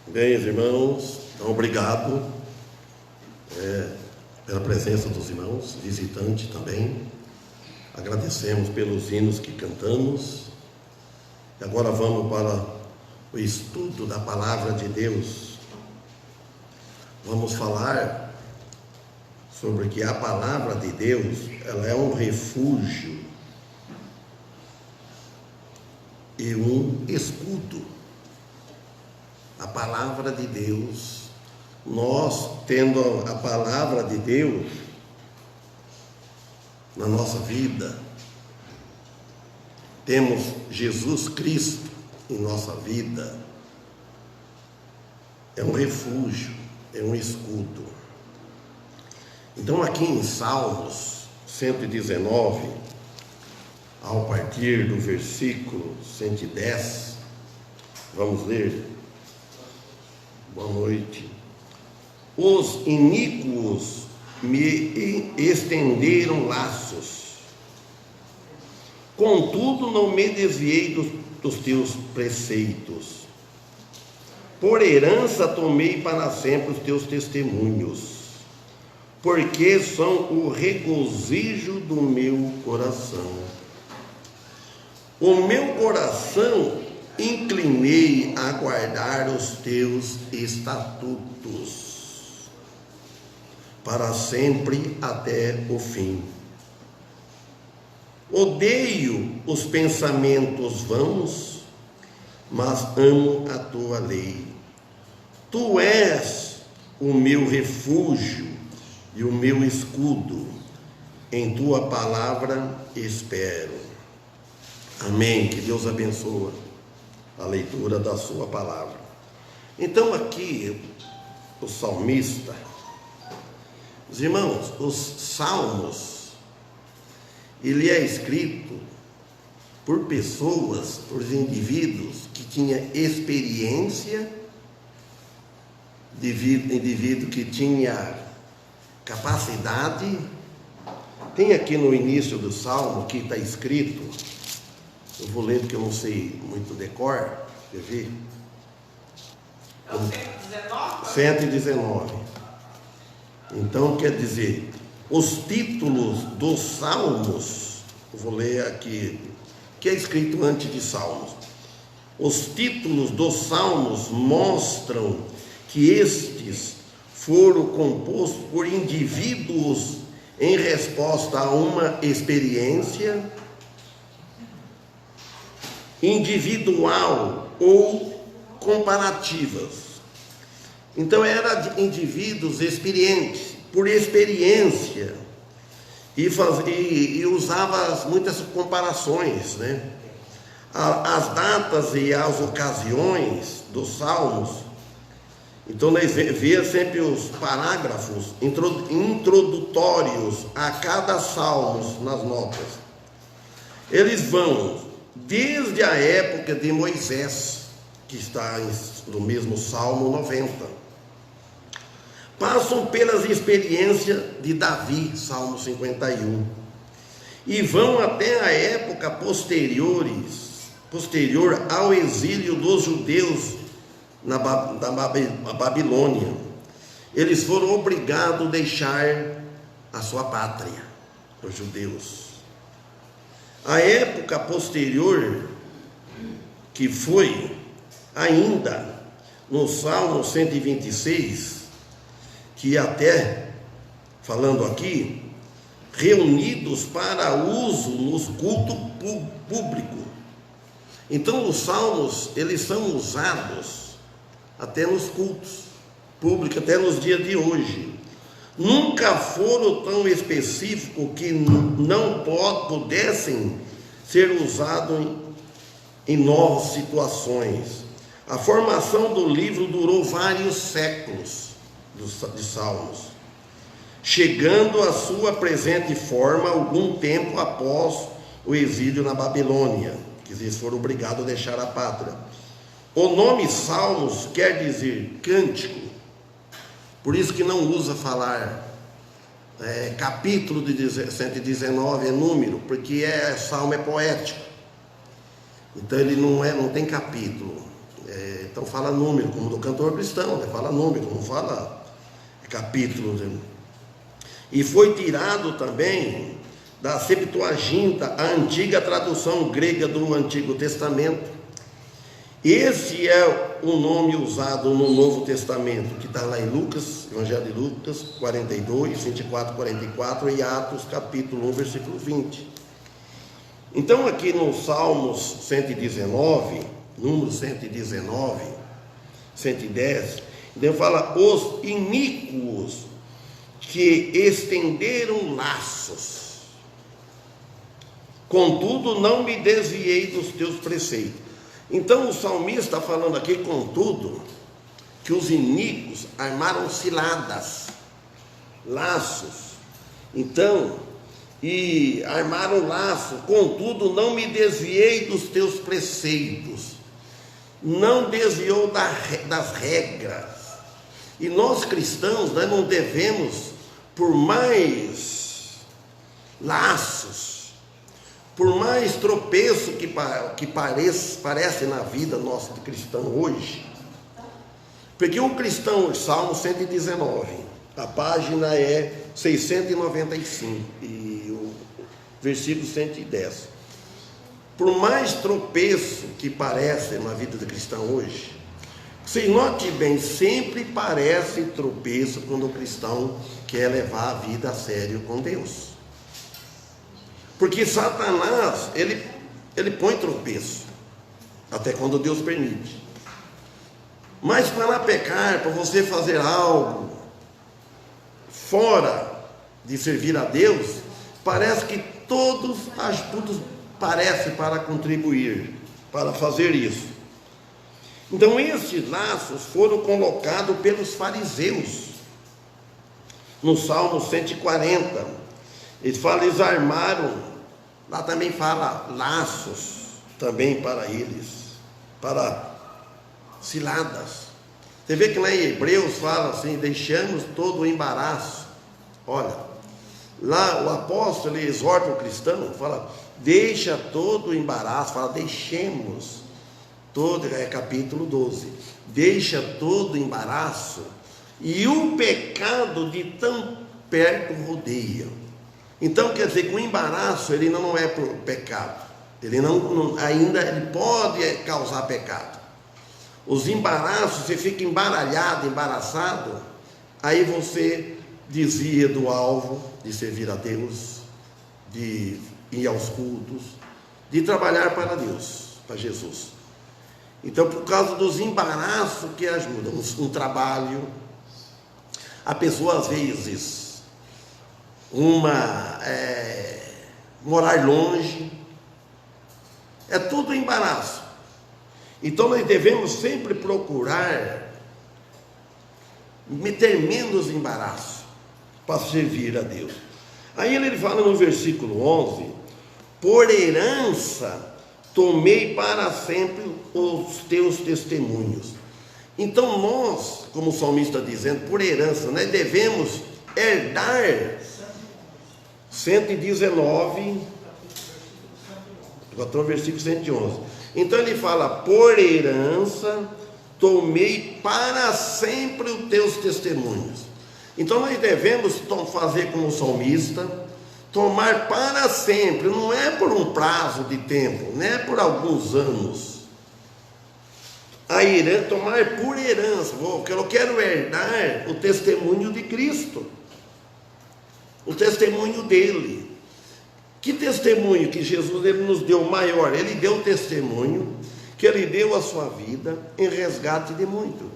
Bem, irmãos, então, obrigado pela presença dos irmãos, visitante também. Agradecemos pelos hinos que cantamos. E agora vamos para o estudo da Palavra de Deus. Vamos falar sobre que a Palavra de Deus, ela é um refúgio e um escudo. A Palavra de Deus, nós tendo a Palavra de Deus na nossa vida, temos Jesus Cristo em nossa vida, é um refúgio, é um escudo. Então aqui em Salmos 119, ao partir do versículo 110, vamos ler. Boa noite. Os iníquos me estenderam laços, contudo não me desviei dos teus preceitos. Por herança tomei para sempre os teus testemunhos, porque são o regozijo do meu coração. O meu coração inclinei a guardar os teus estatutos, para sempre até o fim. Odeio os pensamentos vãos, mas amo a tua lei. Tu és o meu refúgio e o meu escudo, em tua palavra espero. Amém. Que Deus abençoe a leitura da sua palavra. Então aqui o salmista, os irmãos, os salmos, ele é escrito por pessoas, por indivíduos que tinham experiência, indivíduo que tinha capacidade. Tem aqui no início do salmo que está escrito, eu vou ler porque eu não sei muito decor, quer ver? É o 119? 119. Então quer dizer, os títulos dos salmos, eu vou ler aqui, que é escrito antes de salmos. Os títulos dos salmos mostram que estes foram compostos por indivíduos em resposta a uma experiência individual ou comparativas. Então era de indivíduos experientes, por experiência, e usava muitas comparações, né? As datas e as ocasiões dos salmos. Então nós via sempre os parágrafos introdutórios a cada salmo nas notas. Eles vão desde a época de Moisés, que está no mesmo Salmo 90. Passam pelas experiências de Davi, Salmo 51. E vão até a época posterior ao exílio dos judeus na Babilônia. Eles foram obrigados a deixar a sua pátria, os judeus. A época posterior, que foi ainda no Salmo 126, que até, falando aqui, reunidos para uso nos cultos públicos. Então os salmos, eles são usados até nos cultos públicos, até nos dias de hoje. Nunca foram tão específicos que não pudessem ser usados em novas situações. A formação do livro durou vários séculos de Salmos, chegando à sua presente forma algum tempo após o exílio na Babilônia, que eles foram obrigados a deixar a pátria. O nome Salmos quer dizer cântico. Por isso que não usa falar capítulo de 119 é número, porque salmo é poético. Então ele não tem capítulo, Então fala número, como do cantor cristão, né? Fala número, não fala capítulo, né? E foi tirado também da Septuaginta, a antiga tradução grega do Antigo Testamento. Esse é o nome usado no Novo Testamento, que está lá em Lucas, Evangelho de Lucas 42, 24, 44 e Atos capítulo 1, versículo 20. Então aqui no Salmos 119, número 119, 110, Deus fala: os iníquos que estenderam laços, contudo não me desviei dos teus preceitos. Então o salmista está falando aqui, contudo, que os iníquos armaram ciladas, laços. Então, e armaram laço, contudo não me desviei dos teus preceitos. Não desviou das regras. E nós cristãos, nós não devemos, por mais laços, por mais tropeço que parece na vida nossa de cristão hoje, porque o cristão, Salmo 119, a página é 695 e o versículo 110. Por mais tropeço que parece na vida do cristão hoje, se note bem, sempre parece tropeço quando o cristão quer levar a vida a sério com Deus. Porque Satanás, ele põe tropeço, até quando Deus permite. Mas para pecar, para você fazer algo fora de servir a Deus, parece que tudo parece para contribuir, para fazer isso. Então esses laços foram colocados pelos fariseus, no Salmo 140, eles armaram, lá também fala laços, também para eles, para ciladas. Você vê que lá em Hebreus fala assim: deixamos todo o embaraço. Olha, lá o apóstolo ele exorta o cristão, fala: deixa todo o embaraço, fala: deixemos todo, capítulo 12, deixa todo o embaraço e o pecado de tão perto rodeia. Então quer dizer que o embaraço ele não é por pecado, ele ainda ele pode causar pecado. Os embaraços, você fica embaralhado, embaraçado, aí você desvia do alvo de servir a Deus, de ir aos cultos, de trabalhar para Deus, para Jesus. Então, por causa dos embaraços que ajudam, um trabalho, a pessoa às vezes morar longe, é tudo embaraço. Então nós devemos sempre procurar meter menos embaraço para servir a Deus. Aí ele fala no versículo 11: por herança tomei para sempre os teus testemunhos. Então nós, como o salmista está dizendo, por herança, nós devemos herdar. 119, versículo 111. Então ele fala: por herança tomei para sempre os teus testemunhos. Então nós devemos fazer como o salmista, tomar para sempre, não é por um prazo de tempo, não é por alguns anos. A herança, tomar por herança, porque eu quero herdar o testemunho de Cristo, o testemunho dele. Que testemunho que Jesus ele nos deu maior? Ele deu testemunho que ele deu a sua vida em resgate de muito.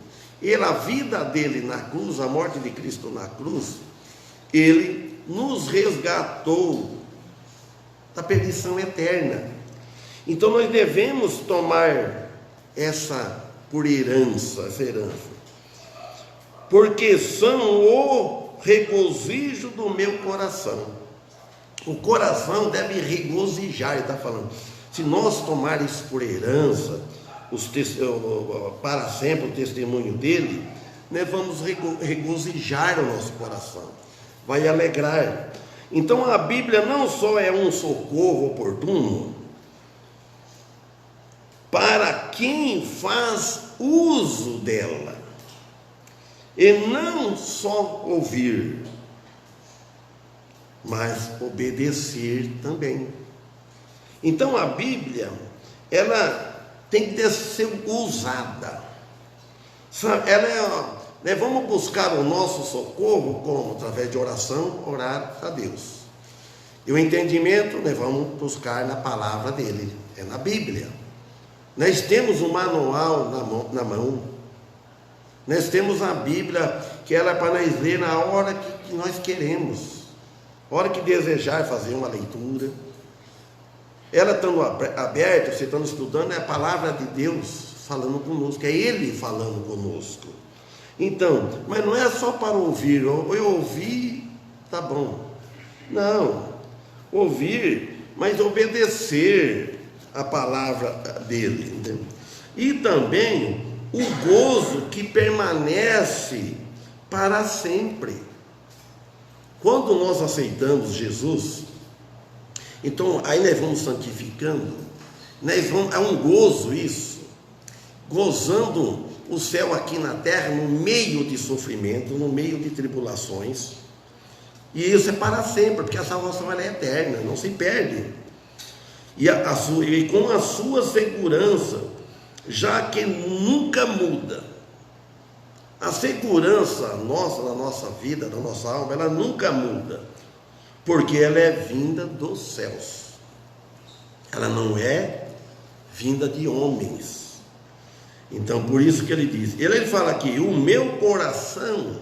A vida dele na cruz, a morte de Cristo na cruz, ele nos resgatou da perdição eterna. Então nós devemos tomar essa por herança, essa herança, porque são o regozijo do meu coração. O coração deve regozijar, ele está falando. Se nós tomarmos por herança para sempre o testemunho dele, nós vamos regozijar o nosso coração, vai alegrar. Então a Bíblia não só é um socorro oportuno, para quem faz uso dela, e não só ouvir, mas obedecer também. Então a Bíblia, ela tem que ser usada. Ela vamos buscar o nosso socorro como? Através de oração, orar a Deus. E o entendimento, vamos buscar na palavra dele, é na Bíblia. Nós temos um manual na mão. Nós temos a Bíblia, que ela é para nós ler na hora que nós queremos. A hora que desejar fazer uma leitura. Ela estando aberta, você estando estudando, é a palavra de Deus falando conosco, é Ele falando conosco. Então, mas não é só para ouvir, eu ouvi, tá bom. Não, ouvir, mas obedecer a palavra dele. Entendeu? E também o gozo que permanece para sempre. Quando nós aceitamos Jesus, então aí nós vamos santificando, é um gozo isso, gozando o céu aqui na terra, no meio de sofrimento, no meio de tribulações, e isso é para sempre, porque a salvação ela é eterna, não se perde, e com a sua segurança, já que nunca muda. A segurança nossa, na nossa vida, na nossa alma, ela nunca muda, porque ela é vinda dos céus, ela não é vinda de homens. Então, por isso que ele diz, ele fala aqui, o meu coração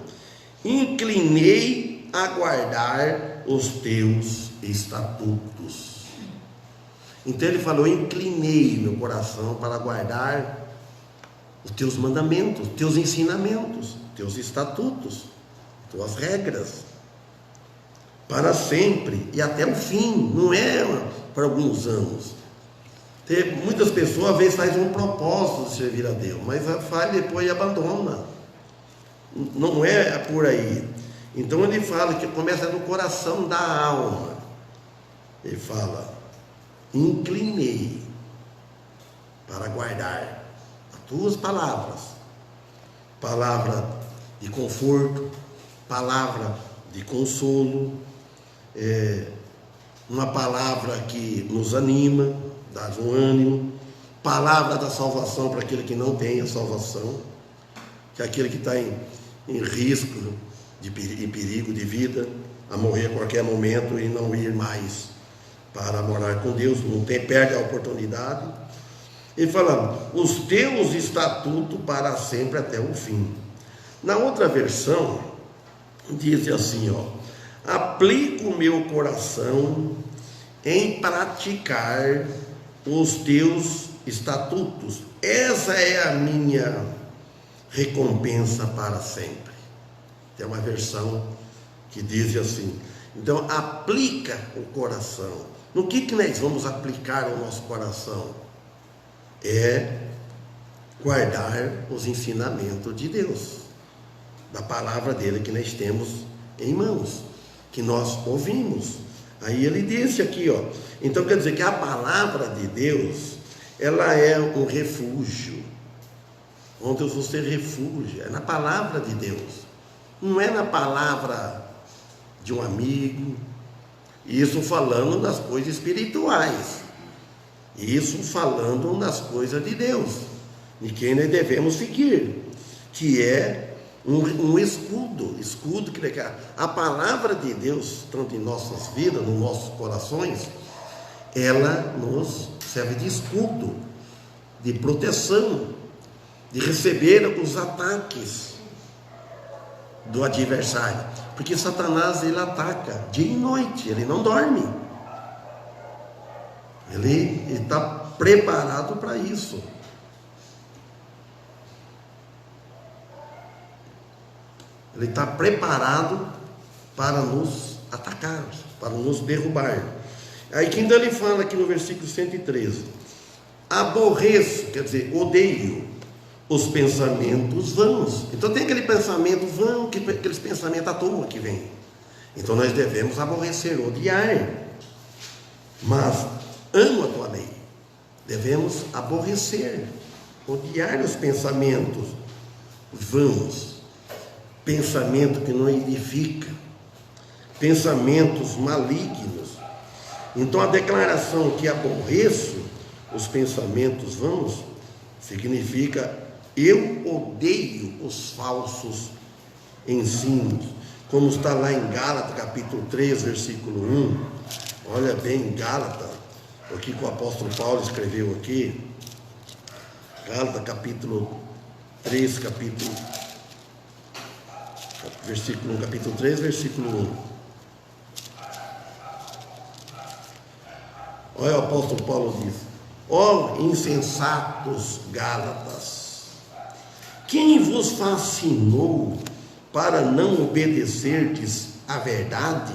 inclinei a guardar os teus estatutos. Então ele falou, inclinei meu coração para guardar os teus mandamentos, teus ensinamentos, teus estatutos, tuas regras, para sempre e até o fim, não é para alguns anos. Muitas pessoas às vezes fazem um propósito de servir a Deus, mas faz depois e abandona. Não é por aí. Então ele fala que começa no coração da alma. Ele fala, inclinei para guardar as tuas palavras, palavra de conforto, palavra de consolo, uma palavra que nos anima, dá um ânimo, palavra da salvação para aquele que não tem a salvação, que é aquele que está em risco e perigo de vida, a morrer a qualquer momento e não ir mais para morar com Deus, perde a oportunidade. Ele fala, os teus estatutos para sempre até o fim. Na outra versão, diz assim, aplico o meu coração em praticar os teus estatutos, essa é a minha recompensa para sempre. Tem uma versão que diz assim, então aplica o coração. No que nós vamos aplicar o nosso coração? É guardar os ensinamentos de Deus, da palavra dele que nós temos em mãos, que nós ouvimos. Aí ele disse aqui, então quer dizer que a palavra de Deus, ela é um refúgio, onde você refugia, é na palavra de Deus, não é na palavra de um amigo, isso falando das coisas espirituais, isso falando das coisas de Deus, de quem nós devemos seguir, que é um escudo que a palavra de Deus, tanto em nossas vidas, nos nossos corações, ela nos serve de escudo, de proteção, de receber os ataques do adversário, porque Satanás ele ataca dia e noite, ele não dorme, ele está preparado para isso. Ele está preparado para nos atacar, para nos derrubar. Aí que ainda ele fala aqui no versículo 113, aborreço, quer dizer, odeio os pensamentos vãos. Então tem aquele pensamento vão, aqueles pensamentos à toa que vem. Então nós devemos aborrecer, odiar. Mas amo a tua lei. Devemos aborrecer, odiar os pensamentos vãos, pensamento que não edifica, pensamentos malignos. Então a declaração que aborreço os pensamentos vãos significa eu odeio os falsos ensinos, como está lá em Gálatas capítulo 3, versículo 1. Olha bem em Gálatas, o que o apóstolo Paulo escreveu aqui. Gálatas capítulo 3, versículo 1, capítulo 3, versículo 1. Olha, o apóstolo Paulo diz: ó insensatos Gálatas, quem vos fascinou para não obedecerdes à verdade,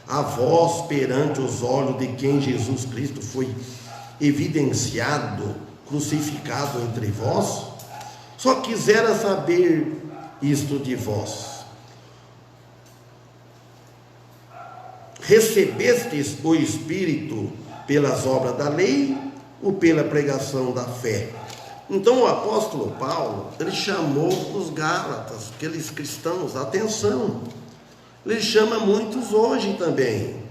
a vós perante os olhos de quem Jesus Cristo foi evidenciado, crucificado entre vós? Só quisera saber isto de vós: recebestes o Espírito pelas obras da lei ou pela pregação da fé? Então o apóstolo Paulo, ele chamou os Gálatas, aqueles cristãos, atenção. Ele chama muitos hoje também. Ele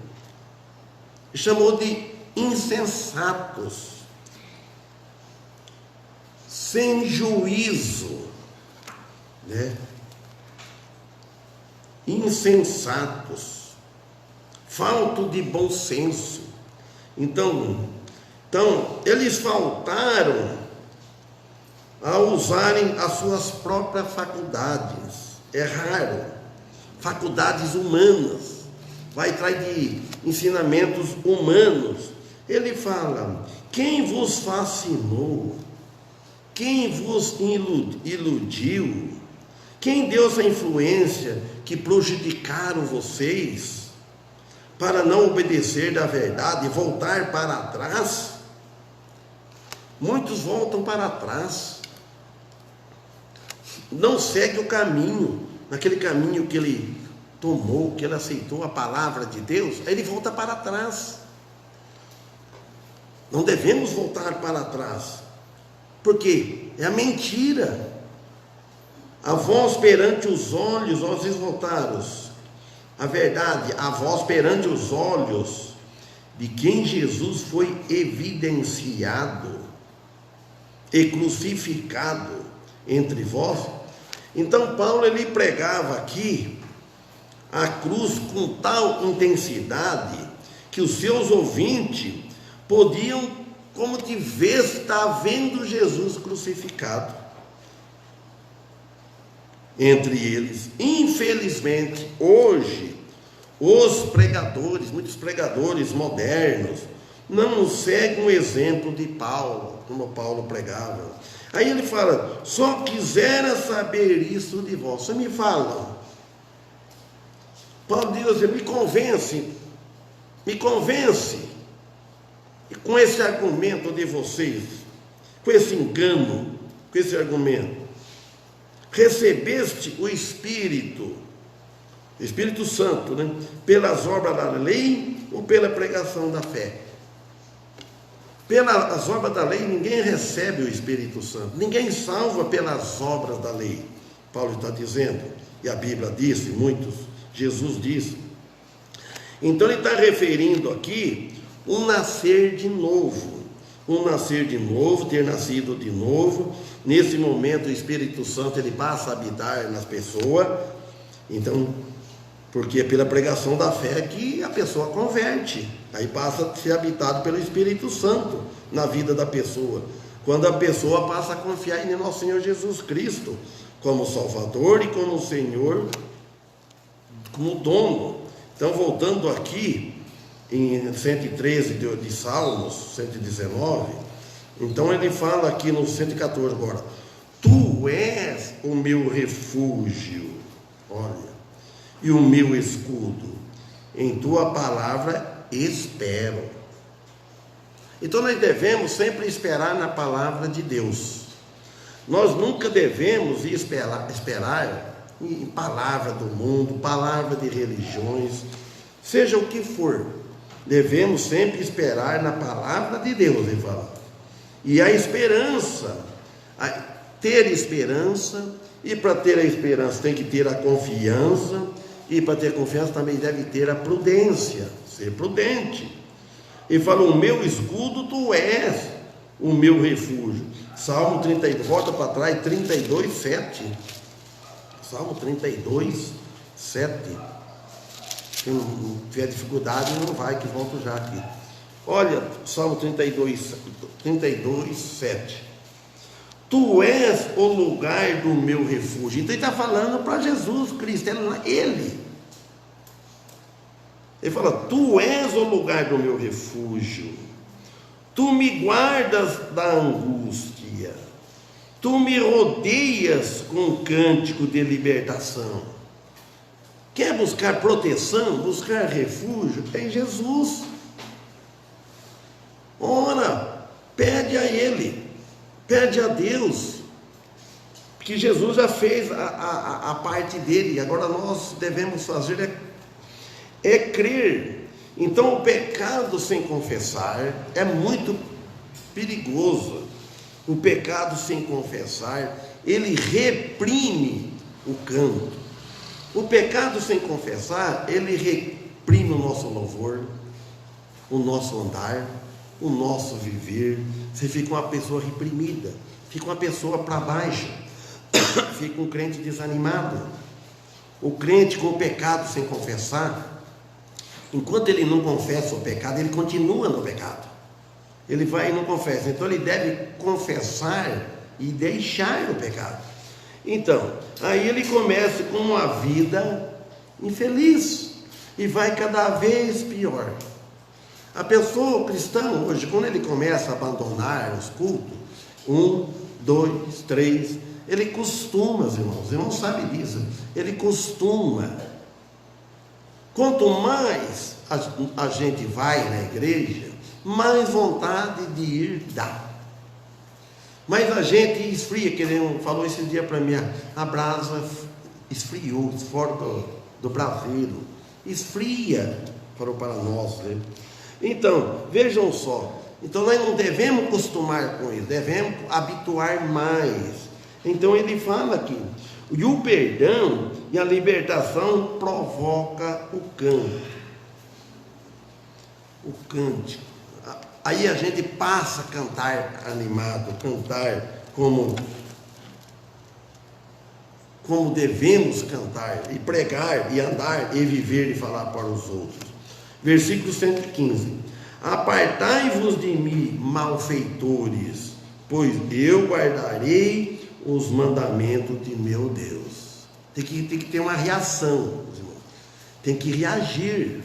chamou de insensatos, sem juízo, né? Insensatos, falto de bom senso. Então eles faltaram a usarem as suas próprias faculdades. Erraram. Faculdades humanas, vai atrás de ensinamentos humanos. Ele fala: quem vos fascinou, quem vos iludiu, quem deu essa influência que prejudicaram vocês para não obedecer da verdade e voltar para trás? Muitos voltam para trás, não segue o caminho, naquele caminho que ele tomou, que ele aceitou a palavra de Deus, aí ele volta para trás. Não devemos voltar para trás, porque é a mentira. A vós perante os olhos, ó, vocês voltaram, a verdade, a vós perante os olhos de quem Jesus foi evidenciado e crucificado entre vós. Então Paulo, ele pregava aqui a cruz com tal intensidade que os seus ouvintes podiam, como de vez, estar vendo Jesus crucificado entre eles. Infelizmente, hoje, os pregadores, muitos pregadores modernos, não seguem o exemplo de Paulo, como Paulo pregava. Aí ele fala: só quisera saber isso de vós. Você me fala, Paulo diz assim: me convence, e com esse argumento de vocês, com esse engano, com esse argumento, recebeste o Espírito Santo, né, pelas obras da lei ou pela pregação da fé? Pelas obras da lei ninguém recebe o Espírito Santo, ninguém salva pelas obras da lei. Paulo está dizendo, e a Bíblia disse, Jesus disse. Então ele está referindo aqui um nascer de novo, ter nascido de novo. Nesse momento o Espírito Santo, ele passa a habitar nas pessoas. Então, porque é pela pregação da fé que a pessoa converte, aí passa a ser habitado pelo Espírito Santo na vida da pessoa, quando a pessoa passa a confiar em nosso Senhor Jesus Cristo como Salvador e como Senhor, como dono. Então, voltando aqui em 113 de Salmos, 119, então ele fala aqui no 114 agora: tu és o meu refúgio, olha, e o meu escudo, em tua palavra espero. Então nós devemos sempre esperar na palavra de Deus. Nós nunca devemos esperar em palavra do mundo, palavra de religiões, seja o que for. Devemos sempre esperar na palavra de Deus, ele fala. E a esperança, ter esperança, e para ter a esperança tem que ter a confiança, e para ter confiança também deve ter a prudência, ser prudente. Ele fala: o meu escudo, tu és o meu refúgio. Salmo 32, volta para trás, 32, 7. Salmo 32, 7. Quem tiver dificuldade não vai, que volto já aqui. Olha, Salmo 32, 7. Tu és o lugar do meu refúgio. Então ele está falando para Jesus Cristo, ele fala: tu és o lugar do meu refúgio, tu me guardas da angústia, tu me rodeias com cântico de libertação. Quer buscar proteção, buscar refúgio? É em Jesus. Ora, pede a Ele, pede a Deus, porque Jesus já fez a parte dele. Agora nós devemos fazer é crer. Então o pecado sem confessar é muito perigoso. O pecado sem confessar, ele reprime o canto. O pecado sem confessar, ele reprime o nosso louvor, o nosso andar, o nosso viver. Você fica uma pessoa reprimida, fica uma pessoa para baixo, fica um crente desanimado. O crente com o pecado sem confessar, enquanto ele não confessa o pecado, ele continua no pecado. Ele vai e não confessa. Então ele deve confessar e deixar o pecado. Então, aí ele começa com uma vida infeliz e vai cada vez pior. A pessoa, o cristão hoje, quando ele começa a abandonar os cultos, 1, 2, 3, ele costuma, os irmãos sabem disso, ele costuma. Quanto mais a gente vai na igreja, mais vontade de ir dá. Mas a gente esfria, que ele falou esse dia para mim, a brasa esfriou, fora do braseiro, esfria para nós, né? Então, vejam só, então nós não devemos acostumar com isso, devemos habituar mais. Então ele fala aqui, e o perdão e a libertação provoca o canto. O cântico. Aí a gente passa a cantar animado, cantar como devemos cantar, e pregar, e andar, e viver, e falar para os outros. Versículo 115: apartai-vos de mim, malfeitores, pois eu guardarei os mandamentos de meu Deus. Tem que ter uma reação, irmão. Tem que reagir.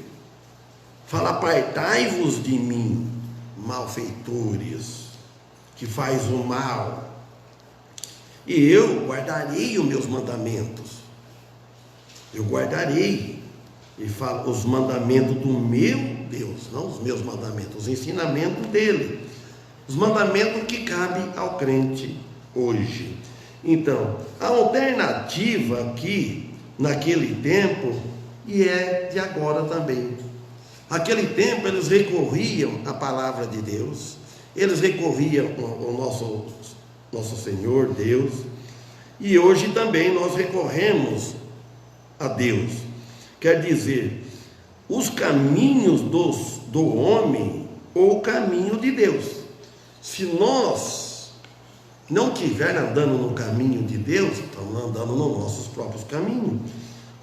Fala: apartai-vos de mim, malfeitores, que faz o mal, e eu guardarei os meus mandamentos. Eu guardarei. E fala os mandamentos do meu Deus, não os meus mandamentos, os ensinamentos dele, os mandamentos que cabem ao crente hoje. Então, a alternativa aqui, naquele tempo, e é de agora também. Naquele tempo eles recorriam à palavra de Deus, eles recorriam ao nosso Senhor Deus, e hoje também nós recorremos a Deus. Quer dizer, os caminhos do homem ou o caminho de Deus. Se nós não estiver andando no caminho de Deus, estamos andando nos nossos próprios caminhos.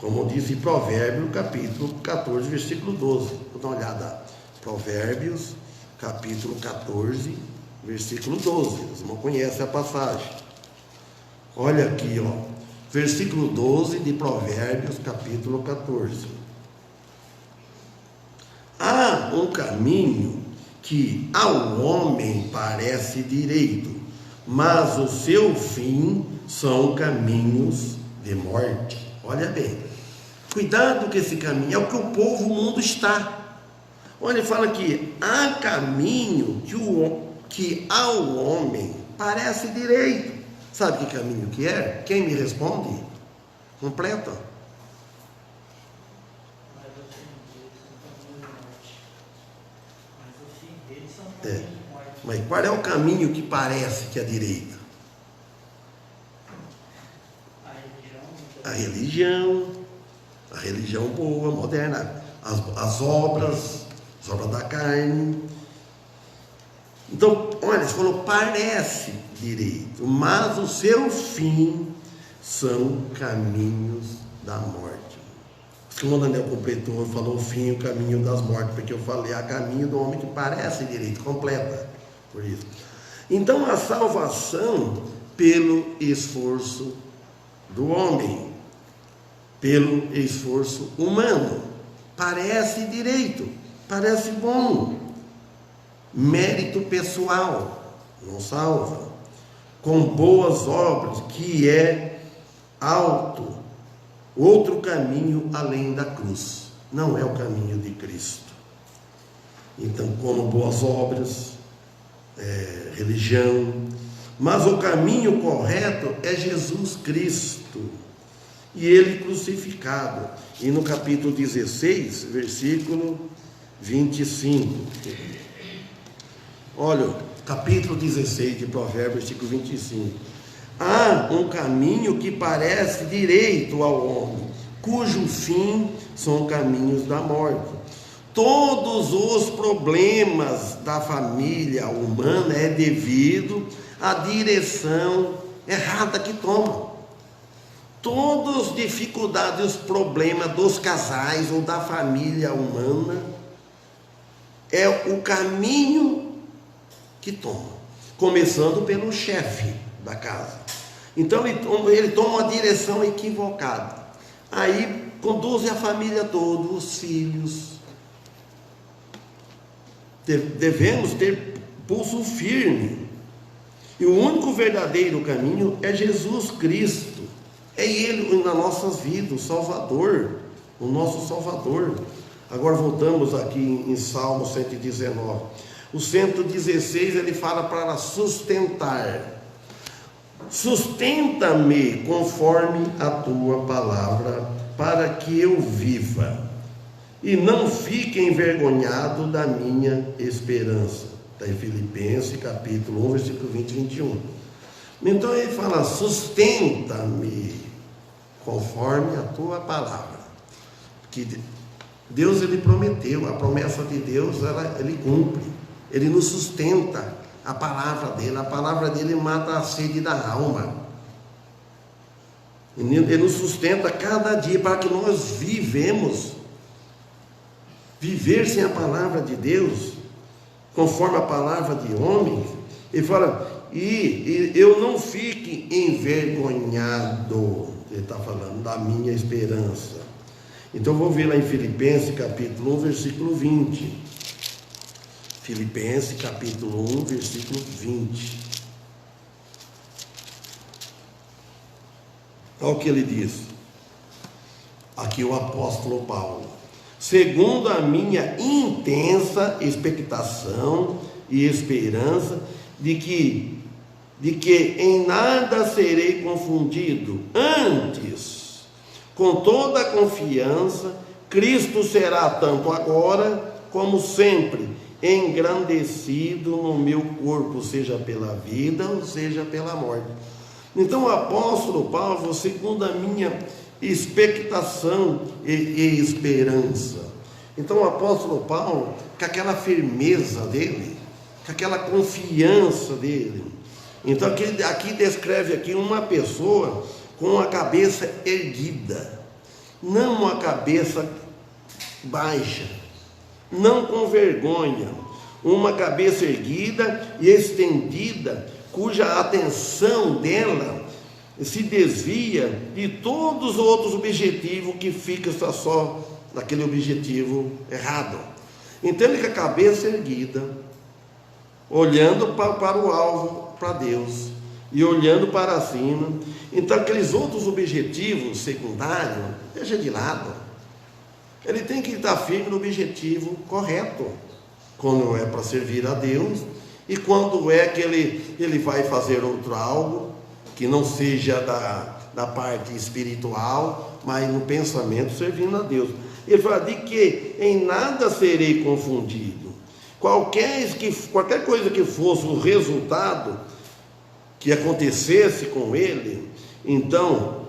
Como diz em Provérbios, capítulo 14, versículo 12. Vou dar uma olhada. Provérbios, capítulo 14, versículo 12. Vocês não conhecem a passagem. Olha aqui, ó. Versículo 12 de Provérbios, capítulo 14. Há um caminho que ao homem parece direito, mas o seu fim são caminhos de morte. Olha bem, cuidado com esse caminho, é o que o povo, o mundo está. Olha, ele fala que há caminho que ao homem parece direito. Sabe que caminho que é? Quem me responde? Completa. Mas qual é o caminho que parece que é direito? A religião boa, moderna, as obras da carne. Então, olha, ele falou, parece direito, mas o seu fim são caminhos da morte. Quando Daniel completou, falou o fim, o caminho das mortes, porque eu falei, a caminho do homem que parece direito, completa, por isso. Então, a salvação pelo esforço do homem, pelo esforço humano, parece direito, parece bom, mérito pessoal, não salva, com boas obras, que é outro caminho além da cruz, não é o caminho de Cristo. Então, como boas obras, religião, mas o caminho correto é Jesus Cristo, e Ele crucificado. E no capítulo 16, versículo 25, olha, capítulo 16 de Provérbios, versículo 25. Há um caminho que parece direito ao homem, cujo fim são caminhos da morte. Todos os problemas da família humana é devido à direção errada que toma. Todas as dificuldades, os problemas dos casais ou da família humana é o caminho que toma, começando pelo chefe da casa. Então ele toma uma direção equivocada, aí conduz a família toda, os filhos. Devemos ter pulso firme, e o único verdadeiro caminho é Jesus Cristo, é Ele nas nossas vidas, o Salvador, o nosso Salvador. Agora voltamos aqui em Salmo 119, o 116 ele fala para sustentar. Sustenta-me conforme a tua palavra, para que eu viva, e não fique envergonhado da minha esperança. Está em Filipenses capítulo 1, versículo 20 e 21. Então ele fala, sustenta-me conforme a tua palavra. Que Deus, ele prometeu, a promessa de Deus, ele cumpre, ele nos sustenta. A palavra dele mata a sede da alma. Ele nos sustenta cada dia para que nós vivemos. Viver sem a palavra de Deus, conforme a palavra de homens, ele fala, e eu não fique envergonhado, ele está falando da minha esperança. Então vou ver lá em Filipenses capítulo 1, versículo 20. Filipenses capítulo 1, versículo 20. Olha o que ele diz. Aqui o apóstolo Paulo. Segundo a minha intensa expectação e esperança de que em nada serei confundido, antes, com toda a confiança, Cristo será tanto agora como sempre engrandecido no meu corpo, seja pela vida ou seja pela morte. Então o apóstolo Paulo, segundo a minha expectação e esperança. Então o apóstolo Paulo, com aquela firmeza dele, com aquela confiança dele. Então aqui descreve aqui uma pessoa com a cabeça erguida, não uma cabeça baixa, não com vergonha, uma cabeça erguida e estendida, cuja atenção dela se desvia de todos os outros objetivos, que fica só naquele objetivo errado. Então ele com a cabeça erguida, olhando para o alvo, para Deus, e olhando para cima. Então aqueles outros objetivos secundários, deixa de lado. Ele tem que estar firme no objetivo correto, quando é para servir a Deus, e quando é que ele vai fazer outro algo, que não seja da parte espiritual, mas no pensamento servindo a Deus. Ele fala de que em nada serei confundido, Qualquer coisa que fosse o resultado que acontecesse com ele, então,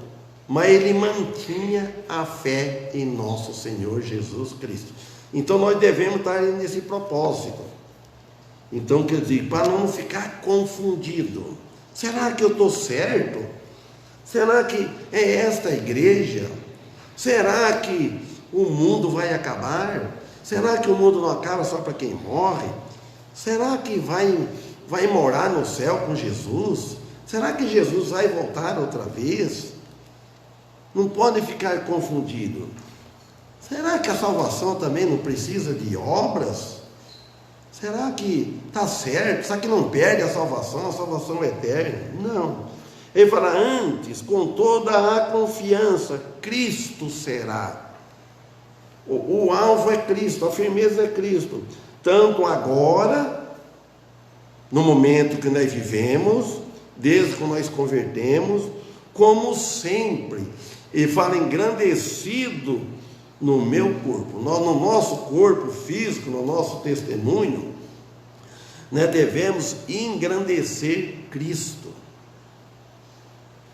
mas ele mantinha a fé em nosso Senhor Jesus Cristo. Então nós devemos estar nesse propósito. Então, quer dizer, para não ficar confundido, será que eu estou certo? Será que é esta a igreja? Será que o mundo vai acabar? Será que o mundo não acaba só para quem morre? Será que vai morar no céu com Jesus? Será que Jesus vai voltar outra vez? Não pode ficar confundido. Será que a salvação também não precisa de obras? Será que está certo? Será que não perde a salvação é eterna? Não. Ele fala, antes, com toda a confiança, Cristo será. O alvo é Cristo, a firmeza é Cristo. Tanto agora, no momento que nós vivemos, desde que nós convertemos, como sempre. Ele fala engrandecido no meu corpo. No nosso corpo físico, no nosso testemunho, devemos engrandecer Cristo.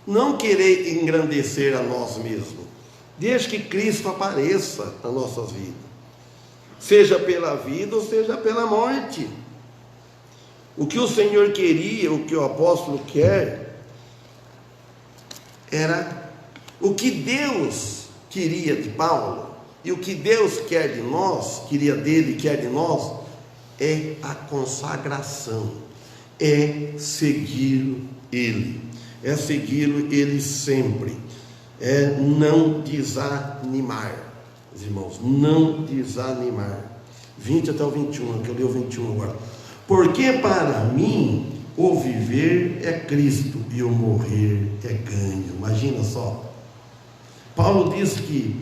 Não querer engrandecer a nós mesmos. Desde que Cristo apareça nas nossas vidas, seja pela vida ou seja pela morte. O que o Senhor queria, o que o apóstolo quer, era o que Deus queria de Paulo, e o que Deus quer de nós, queria dele e quer de nós, é a consagração, é seguir ele, é segui-lo ele sempre. É não desanimar, irmãos, não desanimar. 20 até o 21, que eu li o 21 agora. Porque para mim o viver é Cristo e o morrer é ganho. Imagina só. Paulo diz que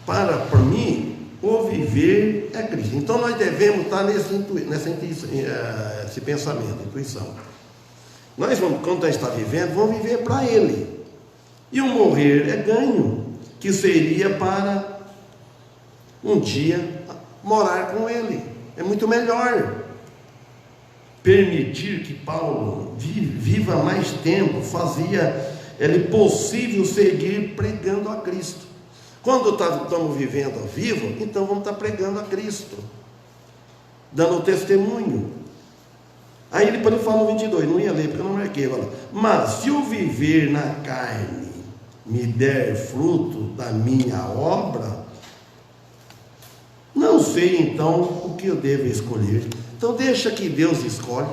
para mim o viver é Cristo. Então nós devemos estar nesse pensamento, intuição. Nós vamos, quando nós está vivendo, vamos viver para Ele. E o morrer é ganho, que seria para um dia morar com Ele. É muito melhor. Permitir que Paulo viva mais tempo fazia ele possível seguir pregando a Cristo. Quando estamos vivendo ao vivo, então vamos estar pregando a Cristo, dando testemunho. Aí ele fala no 22, não ia ler porque eu não marquei, fala, mas se o viver na carne me der fruto da minha obra, não sei então o que eu devo escolher. Então deixa que Deus escolhe,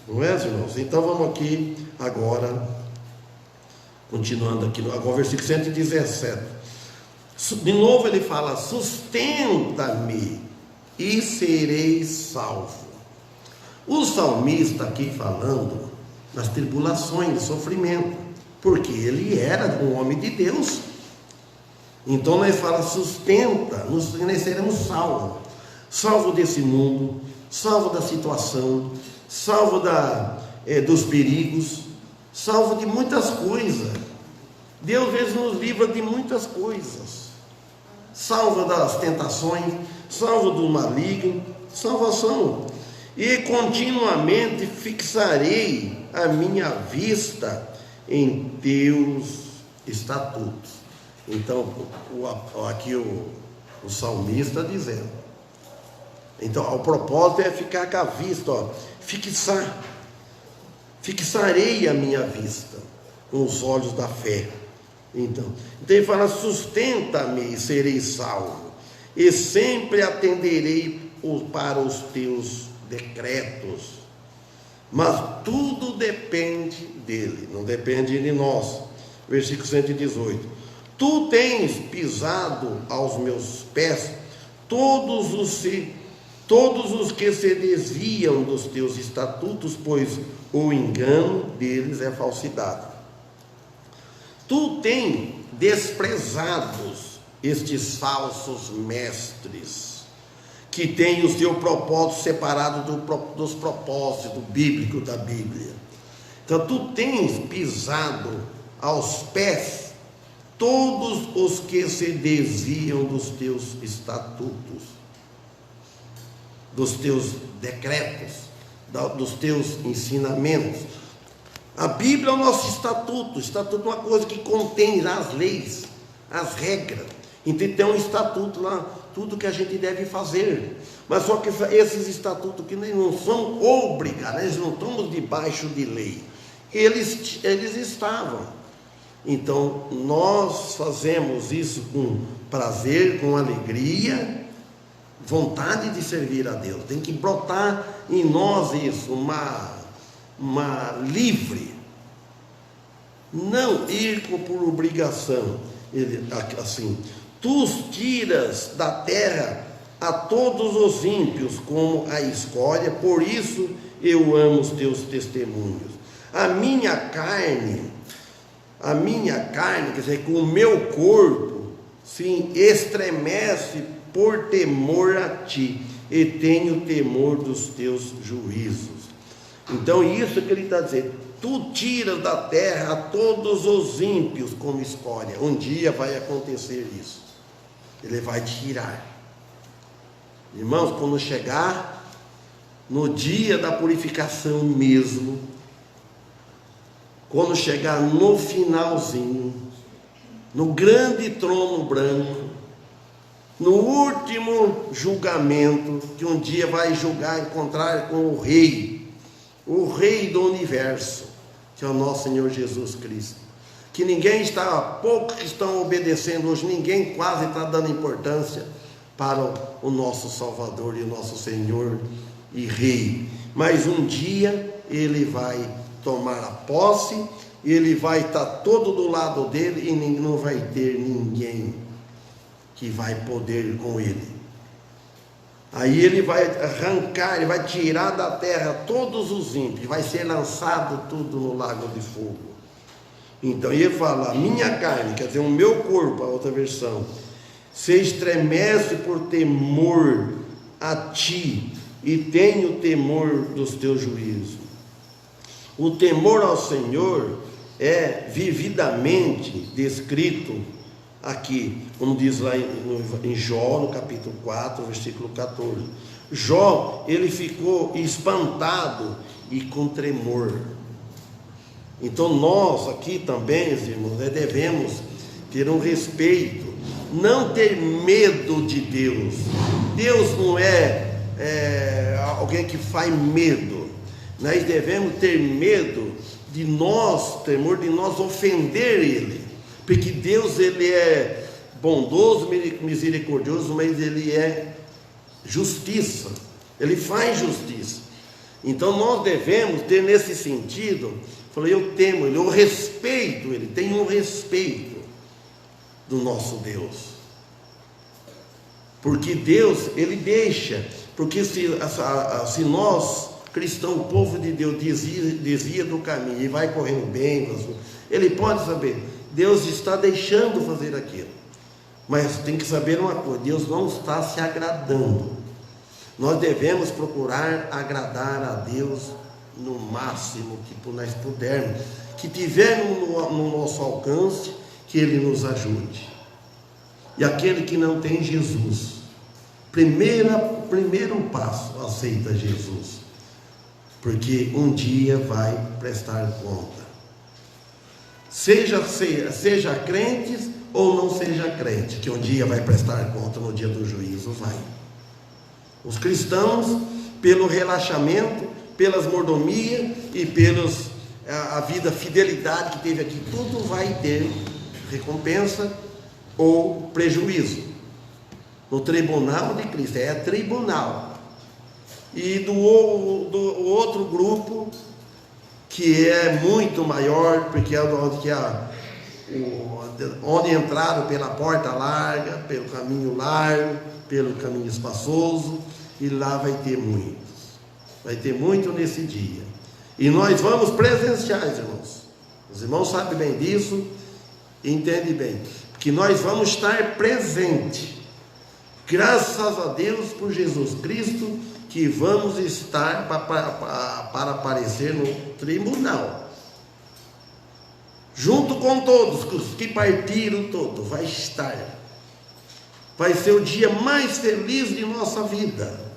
não é, irmãos? Então vamos aqui agora, continuando aqui, agora versículo 117, de novo ele fala, sustenta-me e serei salvo. O salmista aqui falando das tribulações, sofrimento, porque ele era um homem de Deus. Então nós falamos, sustenta, nós seremos salvos. Salvo desse mundo, salvo da situação, salvo dos perigos, salvo de muitas coisas. Deus às vezes nos livra de muitas coisas. Salvo das tentações, salvo do maligno, salvação. E continuamente fixarei a minha vista em teus estatutos. Então, aqui o salmista dizendo. Então, o propósito é ficar com a vista, fixar. Fixarei a minha vista com os olhos da fé. Então ele fala, sustenta-me e serei salvo, e sempre atenderei para os teus decretos. Mas tudo depende dele, não depende de nós. Versículo 118. Tu tens pisado aos meus pés todos os que se desviam dos teus estatutos, pois o engano deles é falsidade. Tu tens desprezados estes falsos mestres, que têm o seu propósito separado dos propósitos bíblicos da Bíblia. Então tu tens pisado aos pés todos os que se desviam dos teus estatutos. dos teus decretos, dos teus ensinamentos. A Bíblia é o nosso estatuto. O estatuto é uma coisa que contém as leis, as regras. Então tem um estatuto lá, tudo que a gente deve fazer. Mas só que esses estatutos que não são obrigados, nós não estamos debaixo de lei. Eles estavam. Então nós fazemos isso com prazer, com alegria, vontade de servir a Deus. Tem que brotar em nós isso, uma livre, não ir por obrigação. Assim, tu os tiras da terra a todos os ímpios como a escória, por isso eu amo os teus testemunhos. A minha carne, quer dizer, com o meu corpo, sim, estremece por temor a ti, e tenho temor dos teus juízos. Então isso que ele está dizendo, tu tiras da terra a todos os ímpios como escória. Um dia vai acontecer isso, ele vai tirar. Irmãos, quando chegar no dia da purificação mesmo, quando chegar no finalzinho, no grande trono branco, no último julgamento, que um dia vai julgar, encontrar com o Rei do universo, que é o nosso Senhor Jesus Cristo, que ninguém está, poucos que estão obedecendo hoje, ninguém quase está dando importância para o nosso Salvador e o nosso Senhor e Rei. Mas um dia ele vai tomar a posse, ele vai estar todo do lado dele, e não vai ter ninguém que vai poder ir com ele. Aí ele vai arrancar, ele vai tirar da terra todos os ímpios, vai ser lançado tudo no lago de fogo. Então ele fala, a minha carne, quer dizer, o meu corpo, a outra versão, se estremece por temor a ti, e tenho temor dos teus juízos. O temor ao Senhor é vividamente descrito aqui, como diz lá em Jó, no capítulo 4, versículo 14. Jó, ele ficou espantado e com tremor. Então nós aqui também, irmãos, devemos ter um respeito, não ter medo de Deus. Deus não é alguém que faz medo. Nós devemos ter medo de nós, temor de nós ofender Ele, porque Deus, Ele é bondoso, misericordioso, mas Ele é justiça, Ele faz justiça. Então nós devemos ter nesse sentido, falei, eu temo Ele, eu respeito Ele, tenho um respeito do nosso Deus, porque Deus, Ele deixa, porque se nós, cristão, o povo de Deus, desvia do caminho e vai correndo bem, ele pode saber, Deus está deixando fazer aquilo, mas tem que saber uma coisa, Deus não está se agradando. Nós devemos procurar agradar a Deus no máximo que nós pudermos, que tiver no nosso alcance, que Ele nos ajude. E aquele que não tem Jesus, primeiro passo, aceita Jesus, porque um dia vai prestar conta, seja crente ou não seja crente, que um dia vai prestar conta, no dia do juízo vai. Os cristãos, pelo relaxamento, pelas mordomias e a vida, fidelidade que teve aqui, tudo vai ter recompensa ou prejuízo no tribunal de Cristo, é tribunal. E do outro grupo, que é muito maior, porque é onde entraram pela porta larga, pelo caminho largo, pelo caminho espaçoso, e lá vai ter muito nesse dia, e nós vamos presenciar, irmãos. Os irmãos sabem bem disso, entendem bem, que nós vamos estar presentes, graças a Deus por Jesus Cristo, que vamos estar para aparecer no tribunal, junto com todos, os que partiram todos, vai ser o dia mais feliz de nossa vida,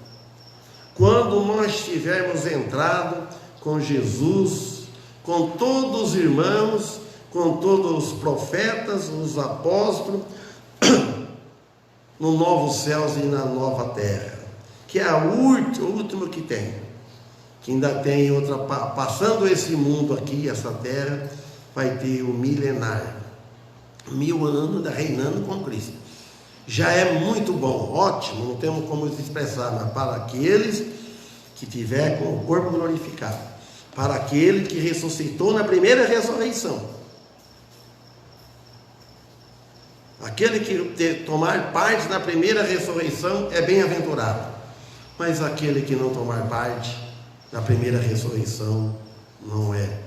quando nós tivermos entrado com Jesus, com todos os irmãos, com todos os profetas, os apóstolos, no novo céus e na nova terra, que é o último que tem, que ainda tem outra, passando esse mundo aqui, essa terra, vai ter o milenar, 1000 anos reinando com Cristo. Já é muito bom, ótimo, não temos como expressar, mas para aqueles que tiver com o corpo glorificado, para aquele que ressuscitou na primeira ressurreição, aquele que tomar parte na primeira ressurreição é bem-aventurado, mas aquele que não tomar parte na primeira ressurreição não é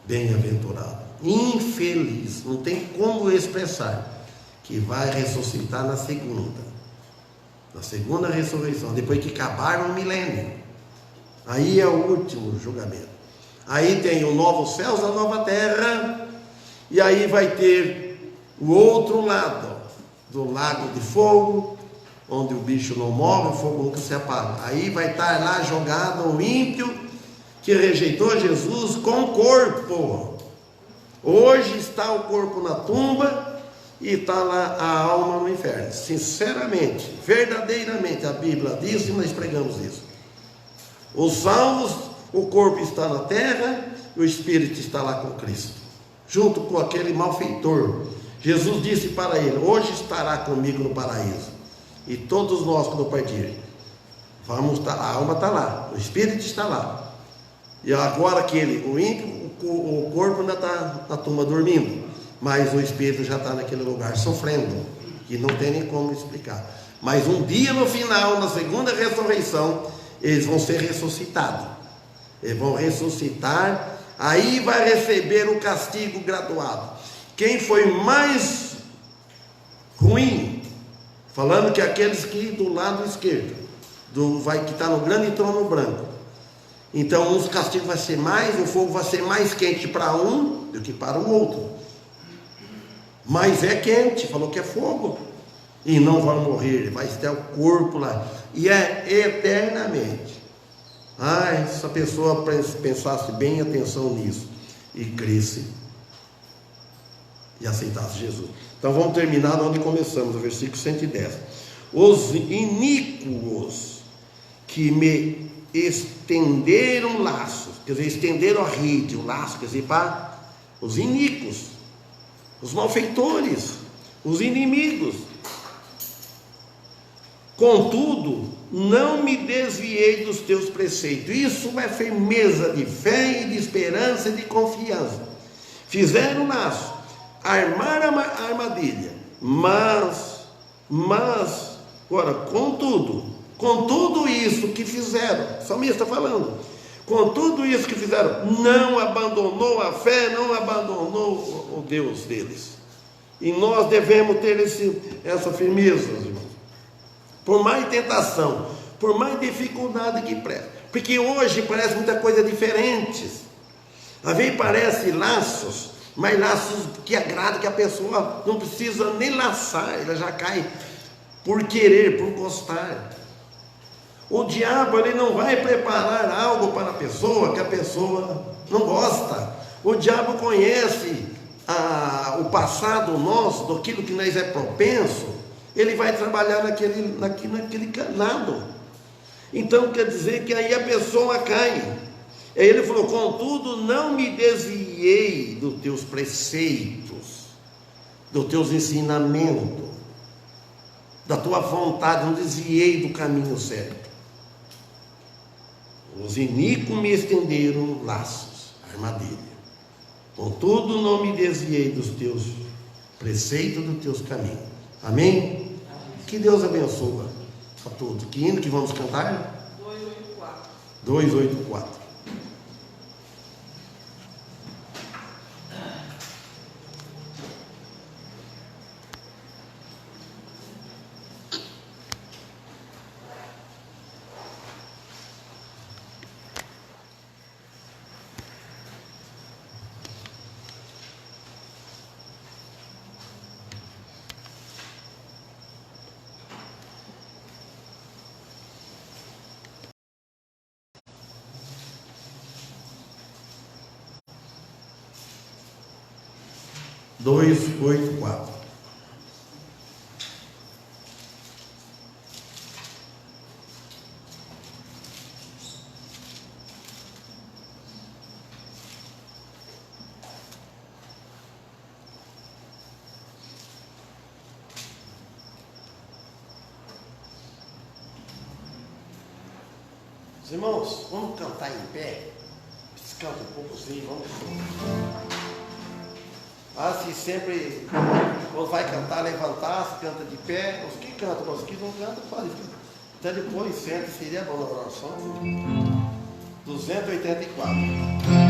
bem-aventurado, infeliz, não tem como expressar, que vai ressuscitar na segunda ressurreição, depois que acabar o milênio. Aí é o último julgamento. Aí tem o novo céus, a nova terra, e aí vai ter o outro lado, do lago de fogo, onde o bicho não morre, o fogo nunca se apaga. Aí vai estar lá jogado o ímpio que rejeitou Jesus com o corpo. Hoje está o corpo na tumba e está lá a alma no inferno. Sinceramente, verdadeiramente, a Bíblia diz e nós pregamos isso. Os salvos, o corpo está na terra e o espírito está lá com Cristo, junto com aquele malfeitor. Jesus disse para ele: hoje estará comigo no paraíso. E todos nós, quando partir, vamos estar, a alma está lá, o espírito está lá. E agora o ímpio, o corpo ainda está na tumba dormindo, mas o espírito já está naquele lugar sofrendo, e não tem nem como explicar. Mas um dia no final, na segunda ressurreição, eles vão ser ressuscitados. Eles vão ressuscitar, aí vai receber o castigo graduado. Quem foi mais ruim, falando que aqueles que do lado esquerdo, que está no grande trono branco, então os castigos vai ser mais, o fogo vai ser mais quente para um do que para o outro. Mas é quente, falou que é fogo, e não vai morrer, vai ter o corpo lá, e é eternamente. Se a pessoa pensasse bem atenção nisso, e cresce, e aceitasse Jesus. Então vamos terminar onde começamos, no versículo 110. Os iníquos que me estenderam laços, quer dizer, estenderam a rede, o laço, quer dizer, para os iníquos, os malfeitores, os inimigos. Contudo, não me desviei dos teus preceitos. Isso é firmeza de fé e de esperança e de confiança. Fizeram laço, armaram a armadilha, mas, agora, com tudo isso que fizeram, o salmista está falando, com tudo isso que fizeram, não abandonou a fé, não abandonou o Deus deles. E nós devemos ter essa firmeza, irmãos. Por mais tentação, por mais dificuldade que presta, porque hoje parece muita coisa diferente. Às vezes parece laços, mas laços que agradam, que a pessoa não precisa nem laçar, ela já cai por querer, por gostar. O diabo, ele não vai preparar algo para a pessoa que a pessoa não gosta. O diabo conhece o passado nosso, daquilo que nós é propenso, ele vai trabalhar naquele lado. Então quer dizer que aí a pessoa cai. Aí ele falou: contudo, não me desviei dos teus preceitos, dos teus ensinamentos, da tua vontade, não desviei do caminho certo. Os iníquos me estenderam laços, armadilha. Contudo, não me desviei dos teus preceitos, dos teus caminhos. Amém? Que Deus abençoe a todos. Que hino que vamos cantar? 284. 284. 284. Irmãos, vamos cantar em pé? Canta um pouco assim, vamos. Se sempre, quando vai cantar, levantar, se canta de pé. Os que cantam, os que não cantam, pode. Então depois, senta, seria bom na oração. 284.